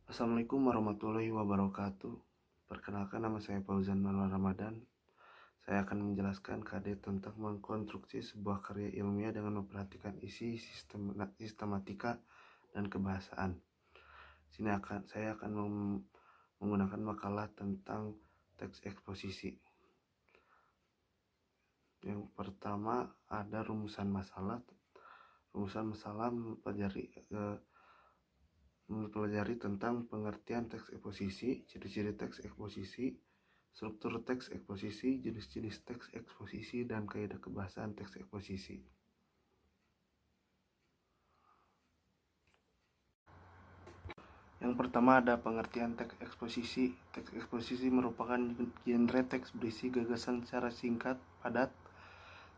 Assalamualaikum warahmatullahi wabarakatuh. Perkenalkan, nama saya Fauzan Anwar Ramadan. Saya akan menjelaskan KD tentang mengkonstruksi sebuah karya ilmiah dengan memperhatikan isi, sistematika, dan kebahasaan. Saya akan menggunakan makalah tentang teks eksposisi. Yang pertama ada rumusan masalah. Rumusan masalah mempelajari tentang pengertian teks eksposisi, ciri-ciri teks eksposisi, struktur teks eksposisi, jenis-jenis teks eksposisi, dan kaidah kebahasaan teks eksposisi. Yang pertama ada pengertian teks eksposisi. Teks eksposisi merupakan genre teks berisi gagasan secara singkat, padat,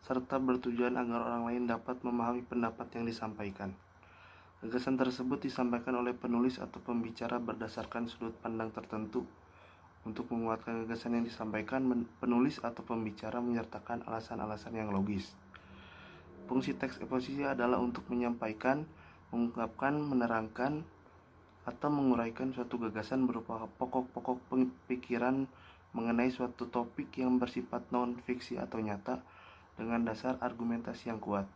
serta bertujuan agar orang lain dapat memahami pendapat yang disampaikan. Gagasan tersebut disampaikan oleh penulis atau pembicara berdasarkan sudut pandang tertentu. Untuk menguatkan gagasan yang disampaikan, penulis atau pembicara menyertakan alasan-alasan yang logis. Fungsi teks eksposisi adalah untuk menyampaikan, mengungkapkan, menerangkan, atau menguraikan suatu gagasan berupa pokok-pokok pikiran mengenai suatu topik yang bersifat non-fiksi atau nyata dengan dasar argumentasi yang kuat.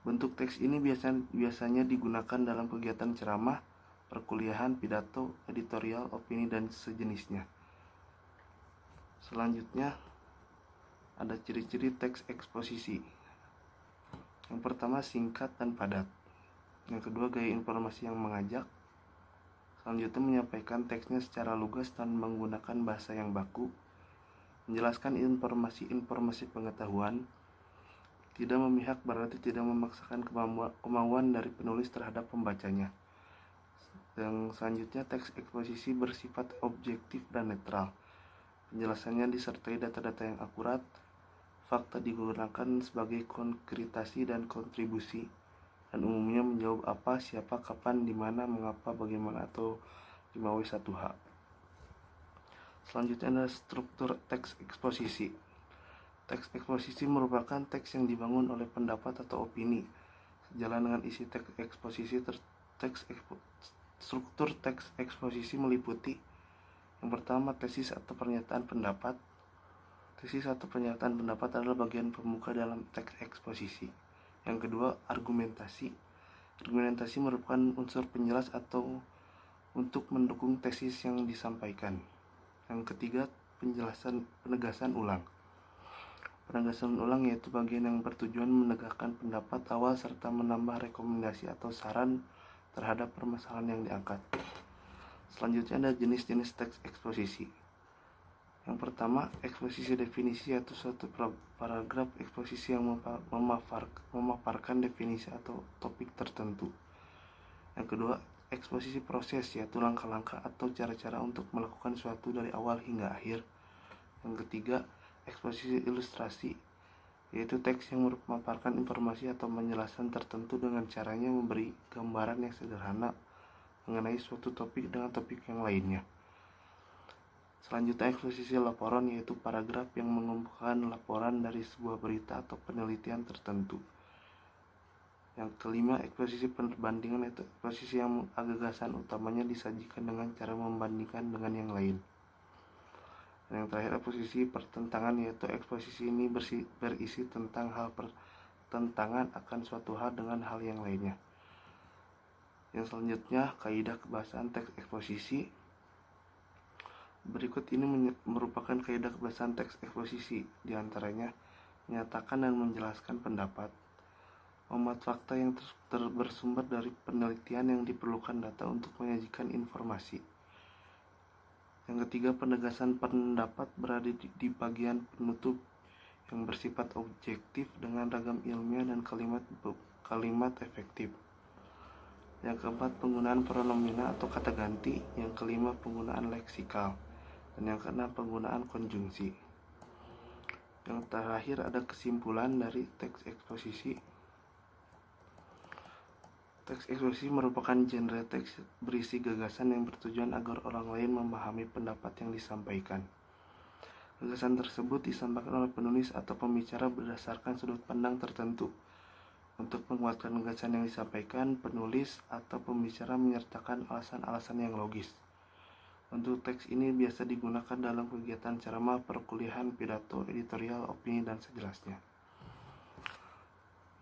Bentuk teks ini biasanya digunakan dalam kegiatan ceramah, perkuliahan, pidato, editorial, opini, dan sejenisnya. Selanjutnya ada ciri-ciri teks eksposisi. Yang pertama, singkat dan padat. Yang kedua, gaya informasi yang mengajak. Selanjutnya, menyampaikan teksnya secara lugas dan menggunakan bahasa yang baku. Menjelaskan informasi pengetahuan. Tidak memihak berarti tidak memaksakan kemauan dari penulis terhadap pembacanya. Yang selanjutnya, teks eksposisi bersifat objektif dan netral. Penjelasannya disertai data-data yang akurat. Fakta digunakan sebagai konkretasi dan kontribusi, dan umumnya menjawab apa, siapa, kapan, di mana, mengapa, bagaimana, atau 5W1H. Selanjutnya ada struktur teks eksposisi. Teks eksposisi merupakan teks yang dibangun oleh pendapat atau opini. Sejalan dengan isi teks eksposisi, struktur teks eksposisi meliputi yang pertama, tesis atau pernyataan pendapat. Tesis atau pernyataan pendapat adalah bagian pembuka dalam teks eksposisi. Yang kedua, argumentasi. Argumentasi merupakan unsur penjelas atau untuk mendukung tesis yang disampaikan. Yang ketiga, penegasan ulang. Penegasan ulang yaitu bagian yang bertujuan menegakkan pendapat awal serta menambah rekomendasi atau saran terhadap permasalahan yang diangkat. Selanjutnya ada jenis-jenis teks eksposisi. Yang pertama, eksposisi definisi yaitu suatu paragraf eksposisi yang memaparkan definisi atau topik tertentu. Yang kedua, eksposisi proses yaitu langkah-langkah atau cara-cara untuk melakukan suatu dari awal hingga akhir. Yang ketiga, eksposisi ilustrasi yaitu teks yang memaparkan informasi atau penjelasan tertentu dengan caranya memberi gambaran yang sederhana mengenai suatu topik dengan topik yang lainnya. Selanjutnya, eksposisi laporan yaitu paragraf yang mengemukakan laporan dari sebuah berita atau penelitian tertentu. Yang kelima, eksposisi perbandingan yaitu eksposisi yang gagasan utamanya disajikan dengan cara membandingkan dengan yang lain. Dan yang terakhir, eksposisi pertentangan yaitu eksposisi ini berisi tentang hal pertentangan akan suatu hal dengan hal yang lainnya. Yang selanjutnya, kaidah kebahasaan teks eksposisi. Berikut ini merupakan kaidah kebahasaan teks eksposisi, diantaranya menyatakan dan menjelaskan pendapat, memuat fakta yang bersumber dari penelitian yang diperlukan data untuk menyajikan informasi. Yang ketiga, penegasan pendapat berada di bagian penutup yang bersifat objektif dengan ragam ilmiah dan kalimat efektif. Yang keempat, penggunaan pronomina atau kata ganti. Yang kelima, penggunaan leksikal. Dan yang keenam, penggunaan konjungsi. Yang terakhir ada kesimpulan dari teks eksposisi. Teks eksposisi merupakan genre teks berisi gagasan yang bertujuan agar orang lain memahami pendapat yang disampaikan. Gagasan tersebut disampaikan oleh penulis atau pembicara berdasarkan sudut pandang tertentu. Untuk menguatkan gagasan yang disampaikan, penulis atau pembicara menyertakan alasan-alasan yang logis. Untuk teks ini biasa digunakan dalam kegiatan ceramah, perkuliahan, pidato, editorial, opini, dan sejelasnya.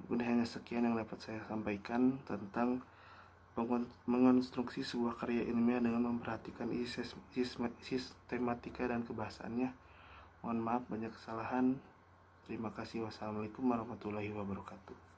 Mungkin hanya sekian yang dapat saya sampaikan tentang mengonstruksi sebuah karya ilmiah dengan memperhatikan isi sistematika dan kebahasaannya. Mohon maaf banyak kesalahan. Terima kasih. Wassalamualaikum warahmatullahi wabarakatuh.